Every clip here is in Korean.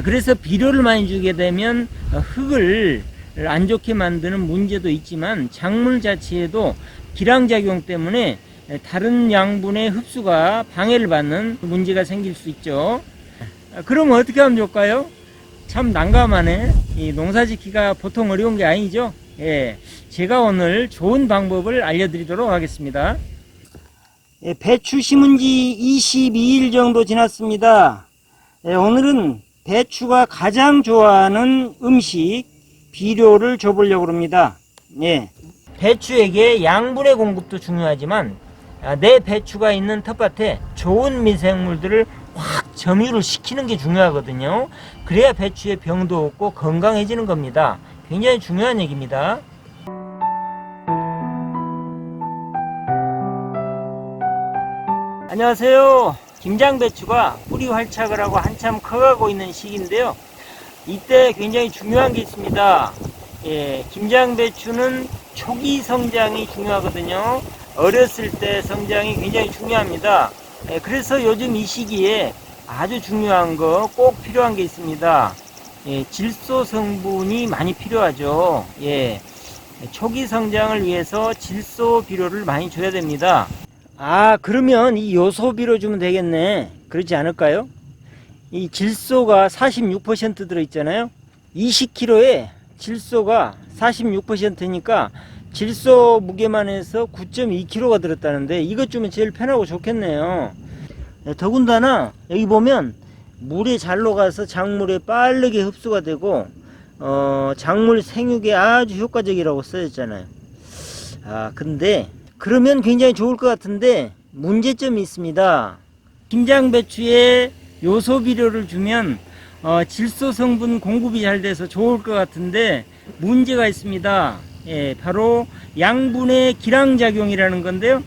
그래서 비료를 많이 주게 되면 흙을 안 좋게 만드는 문제도 있지만 작물 자체에도 기량작용 때문에 다른 양분의 흡수가 방해를 받는 문제가 생길 수 있죠. 그럼 어떻게 하면 좋을까요? 참 난감하네. 이 농사짓기가 보통 어려운 게 아니죠. 제가 오늘 좋은 방법을 알려드리도록 하겠습니다. 배추 심은 지 22일 정도 지났습니다. 오늘은 배추가 가장 좋아하는 음식 비료를 줘보려고 합니다. 배추에게 양분의 공급도 중요하지만 내 배추가 있는 텃밭에 좋은 미생물들을 확 점유를 시키는 게 중요하거든요. 그래야 배추에 병도 없고 건강해지는 겁니다. 굉장히 중요한 얘기입니다. 안녕하세요. 김장배추가 뿌리 활착을 하고 한참 커가고 있는 시기인데요. 이때 굉장히 중요한 게 있습니다. 김장배추는 초기 성장이 중요하거든요. 어렸을 때 성장이 굉장히 중요합니다. 그래서 요즘 이 시기에 아주 중요한 거, 꼭 필요한 게 있습니다. 질소 성분이 많이 필요하죠. 초기 성장을 위해서 질소 비료를 많이 줘야 됩니다. 그러면 이 요소 비료 주면 되겠네. 그렇지 않을까요? 이 질소가 46% 들어있잖아요. 20kg에 질소가 46%니까 질소 무게만 해서 9.2kg가 들었다는데 이것 주면 제일 편하고 좋겠네요. 더군다나 여기 보면 물에 잘 녹아서 작물에 빠르게 흡수가 되고 작물 생육에 아주 효과적이라고 써있잖아요. 근데 그러면 굉장히 좋을 것 같은데 문제점이 있습니다. 김장배추에 요소 비료를 주면 질소 성분 공급이 잘 돼서 좋을 것 같은데 문제가 있습니다. 바로 양분의 기량작용이라는 건데요.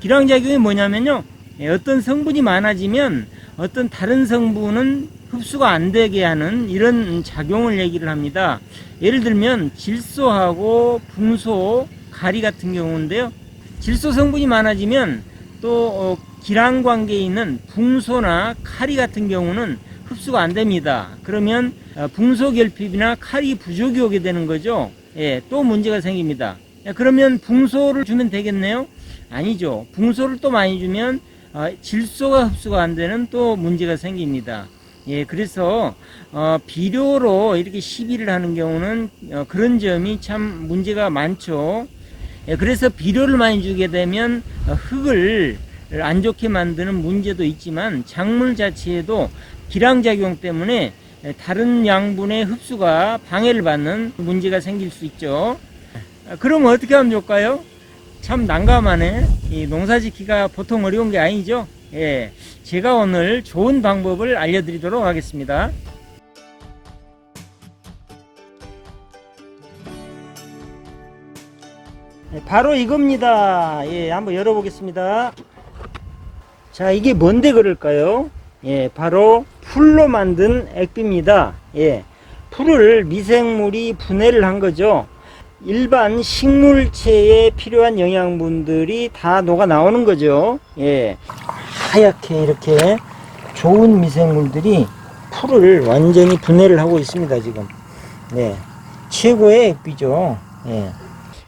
기량작용이 뭐냐면요, 어떤 성분이 많아지면 어떤 다른 성분은 흡수가 안 되게 하는 이런 작용을 얘기를 합니다. 예를 들면 질소하고 붕소, 가리 같은 경우인데요. 질소 성분이 많아지면 또 기랑 관계에 있는 붕소나 카리 같은 경우는 흡수가 안 됩니다. 그러면 붕소 결핍이나 카리 부족이 오게 되는 거죠. 또 문제가 생깁니다. 그러면 붕소를 주면 되겠네요? 아니죠. 붕소를 또 많이 주면 질소가 흡수가 안 되는 또 문제가 생깁니다. 그래서 비료로 이렇게 시비를 하는 경우는 그런 점이 참 문제가 많죠. 그래서 비료를 많이 주게 되면 흙을 안 좋게 만드는 문제도 있지만 작물 자체에도 기량작용 때문에 다른 양분의 흡수가 방해를 받는 문제가 생길 수 있죠. 그럼 어떻게 하면 좋을까요? 참 난감하네. 이 농사짓기가 보통 어려운 게 아니죠. 제가 오늘 좋은 방법을 알려드리도록 하겠습니다. 바로 이겁니다. 한번 열어보겠습니다. 자, 이게 뭔데 그럴까요? 바로 풀로 만든 액비입니다. 풀을 미생물이 분해를 한 거죠. 일반 식물체에 필요한 영양분들이 다 녹아 나오는 거죠. 하얗게 이렇게 좋은 미생물들이 풀을 완전히 분해를 하고 있습니다, 지금. 최고의 액비죠.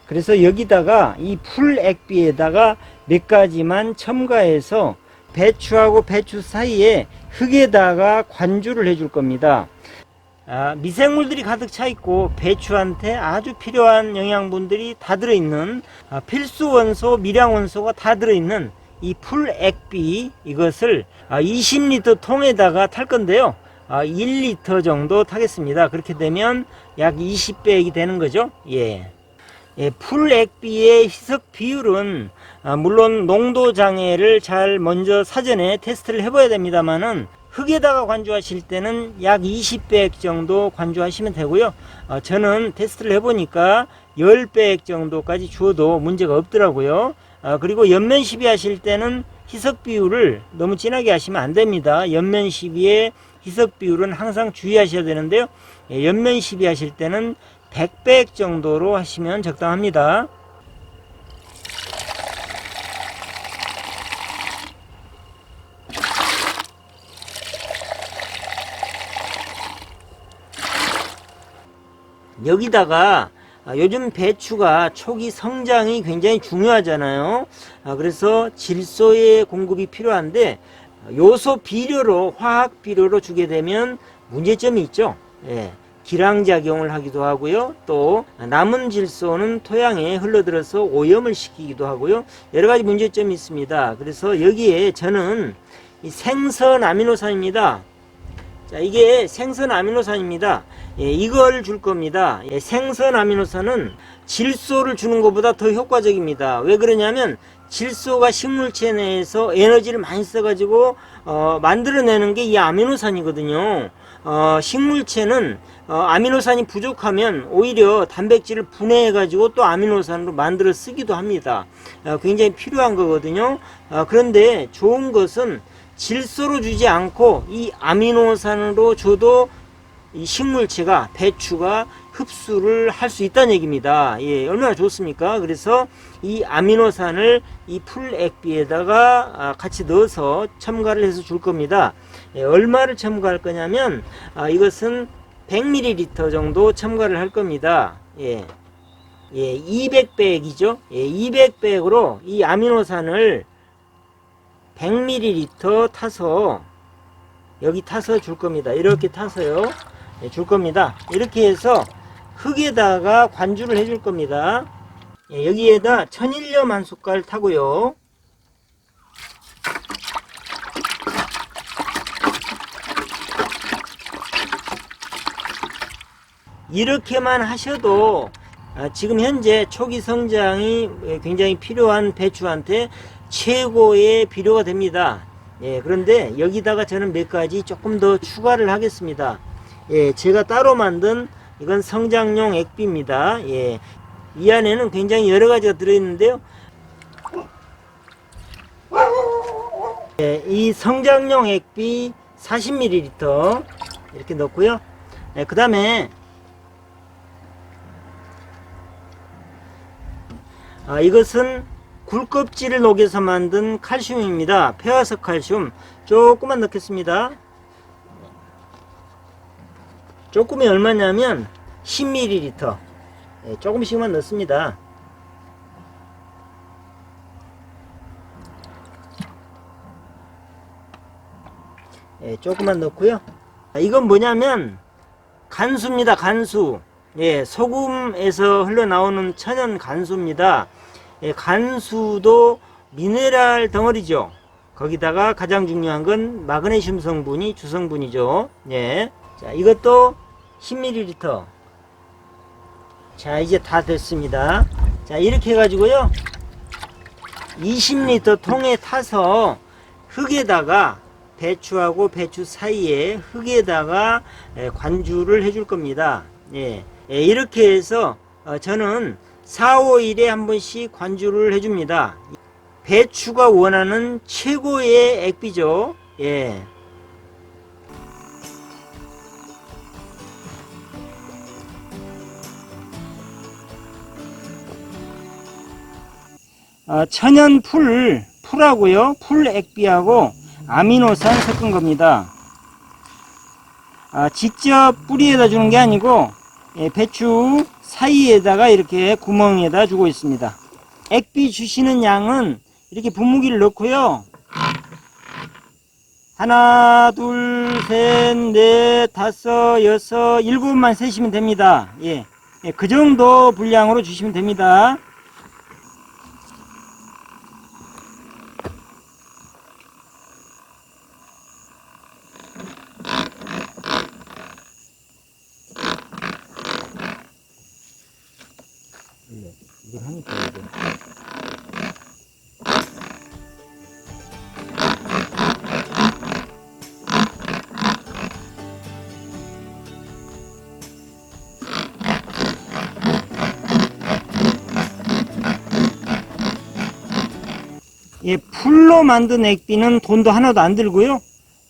그래서 여기다가 이 풀 액비에다가 몇 가지만 첨가해서 배추하고 배추 사이에 흙에다가 관주를 해줄 겁니다. 미생물들이 가득 차 있고 배추한테 아주 필요한 영양분들이 다 들어있는 필수 원소, 미량 원소가 다 들어있는 이 풀 액비, 이것을 20리터 통에다가 탈 건데요. 1리터 정도 타겠습니다. 그렇게 되면 약 20배액이 되는 거죠. 풀 액비의 희석 비율은 물론 농도 장애를 잘 먼저 사전에 테스트를 해봐야 됩니다만은 흙에다가 관주하실 때는 약 20배액 정도 관주하시면 되고요. 저는 테스트를 해보니까 10배액 정도까지 주어도 문제가 없더라고요. 그리고 연면 시비 하실 때는 희석 비율을 너무 진하게 하시면 안 됩니다. 연면 시비의 희석 비율은 항상 주의하셔야 되는데요. 연면 시비 하실 때는 100배액 정도로 하시면 적당합니다. 여기다가 요즘 배추가 초기 성장이 굉장히 중요하잖아요. 그래서 질소의 공급이 필요한데 요소 비료로 화학 비료로 주게 되면 문제점이 있죠. 예, 기량작용을 하기도 하고요. 또 남은 질소는 토양에 흘러들어서 오염을 시키기도 하고요. 여러 가지 문제점이 있습니다. 그래서 여기에 저는 이 생선 아미노산입니다. 자, 이게 생선 아미노산입니다. 예, 이걸 줄 겁니다. 예, 생선 아미노산은 질소를 주는 것보다 더 효과적입니다. 왜 그러냐면 질소가 식물체 내에서 에너지를 많이 써가지고 만들어내는 게 이 아미노산이거든요. 식물체는 아미노산이 부족하면 오히려 단백질을 분해해가지고 또 아미노산으로 만들어 쓰기도 합니다. 굉장히 필요한 거거든요. 그런데 좋은 것은 질소로 주지 않고 이 아미노산으로 줘도 이 식물체가 배추가 흡수를 할 수 있다는 얘기입니다. 예, 얼마나 좋습니까? 그래서 이 아미노산을 이 풀액비에다가 같이 넣어서 첨가를 해서 줄 겁니다. 예, 얼마를 첨가할 거냐면 이것은 100ml 정도 첨가를 할 겁니다. 예, 200백이죠. 예, 200백으로 이 아미노산을 100ml 타서 여기 타서 줄 겁니다. 이렇게 타서요. 예, 줄 겁니다. 이렇게 해서 흙에다가 관주를 해줄 겁니다. 예, 여기에다 천일염 한 숟갈 타고요. 이렇게만 하셔도 지금 현재 초기 성장이 굉장히 필요한 배추한테 최고의 비료가 됩니다. 예, 그런데 여기다가 저는 몇 가지 조금 더 추가를 하겠습니다. 예, 제가 따로 만든 이건 성장용 액비입니다. 예, 이 안에는 굉장히 여러 가지가 들어있는데요. 예, 이 성장용 액비 40ml 이렇게 넣고요. 예, 그 다음에 이것은 굴껍질을 녹여서 만든 칼슘입니다. 폐화석 칼슘 조금만 넣겠습니다. 조금이 얼마냐면 10ml 조금씩만 넣습니다. 조금만 넣고요. 이건 뭐냐면 간수입니다. 간수. 예, 소금에서 흘러나오는 천연 간수입니다. 예, 간수도 미네랄 덩어리죠. 거기다가 가장 중요한 건 마그네슘 성분이 주성분이죠. 예. 자, 이것도 10ml. 자, 이제 다 됐습니다. 자, 이렇게 해가지고요. 20리터 통에 타서 흙에다가 배추하고 배추 사이에 흙에다가 관주를 해줄 겁니다. 예. 이렇게 해서 저는 4, 5일에 한 번씩 관주를 해줍니다. 배추가 원하는 최고의 액비죠. 예. 천연 풀하고요. 풀 액비하고 아미노산 섞은 겁니다. 직접 뿌리에다 주는 게 아니고 배추 사이에다가 이렇게 구멍에다 주고 있습니다. 액비 주시는 양은 이렇게 분무기를 넣고요. 하나, 둘, 셋, 넷, 다섯, 여섯, 일곱만 세시면 됩니다. 예, 그 정도 분량으로 주시면 됩니다. 이걸 하니까 이제 예, 풀로 만든 액비는 돈도 하나도 안 들고요.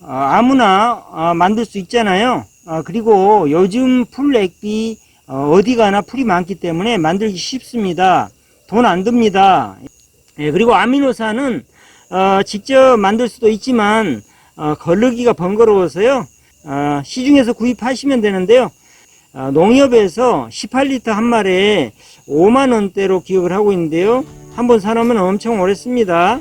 아무나 만들 수 있잖아요. 그리고 요즘 풀 액비 어디 가나 풀이 많기 때문에 만들기 쉽습니다. 돈 안 듭니다. 예, 그리고 아미노산은 직접 만들 수도 있지만 거르기가 번거로워서요. 시중에서 구입하시면 되는데요. 농협에서 18리터 한 마리에 5만 원대로 기억을 하고 있는데요. 한번 사놓으면 엄청 오래 씁니다.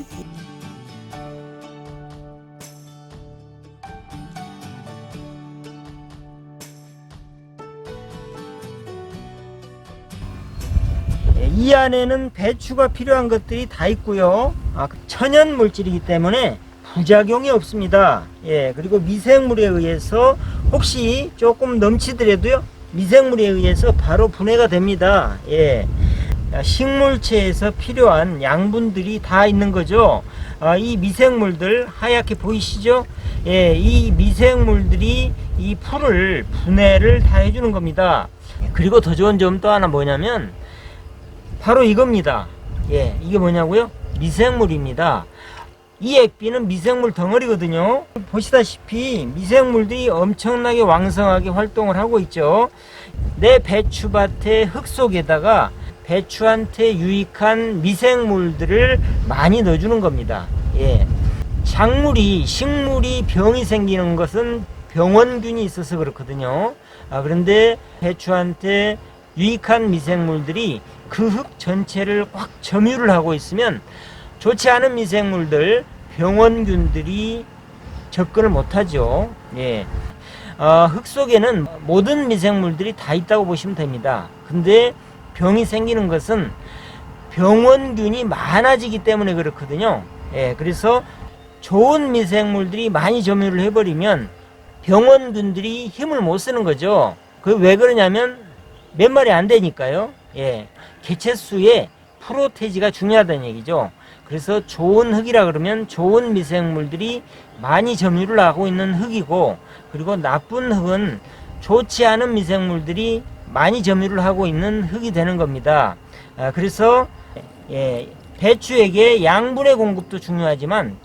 이 안에는 배추가 필요한 것들이 다 있고요. 천연 물질이기 때문에 부작용이 없습니다. 예, 그리고 미생물에 의해서 혹시 조금 넘치더라도요, 미생물에 의해서 바로 분해가 됩니다. 예, 식물체에서 필요한 양분들이 다 있는 거죠. 이 미생물들 하얗게 보이시죠? 예, 이 미생물들이 이 풀을 분해를 다 해주는 겁니다. 그리고 더 좋은 점 또 하나 뭐냐면 바로 이겁니다. 예, 이게 뭐냐고요? 미생물입니다. 이 액비는 미생물 덩어리거든요. 보시다시피 미생물들이 엄청나게 왕성하게 활동을 하고 있죠. 내 배추밭의 흙 속에다가 배추한테 유익한 미생물들을 많이 넣어주는 겁니다. 예. 식물이 병이 생기는 것은 병원균이 있어서 그렇거든요. 그런데 배추한테 유익한 미생물들이 그 흙 전체를 꽉 점유를 하고 있으면 좋지 않은 미생물들, 병원균들이 접근을 못하죠. 예. 흙 속에는 모든 미생물들이 다 있다고 보시면 됩니다. 근데 병이 생기는 것은 병원균이 많아지기 때문에 그렇거든요. 예. 그래서 좋은 미생물들이 많이 점유를 해버리면 병원균들이 힘을 못 쓰는 거죠. 그 왜 그러냐면 몇 마리 안 되니까요. 예. 개체수에 프로테지가 중요하다는 얘기죠. 그래서 좋은 흙이라 그러면 좋은 미생물들이 많이 점유를 하고 있는 흙이고, 그리고 나쁜 흙은 좋지 않은 미생물들이 많이 점유를 하고 있는 흙이 되는 겁니다. 그래서 배추에게 양분의 공급도 중요하지만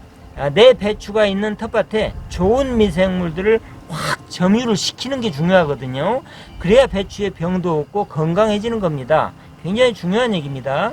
내 배추가 있는 텃밭에 좋은 미생물들을 확 점유를 시키는 게 중요하거든요. 그래야 배추에 병도 없고 건강해지는 겁니다. 굉장히 중요한 얘기입니다.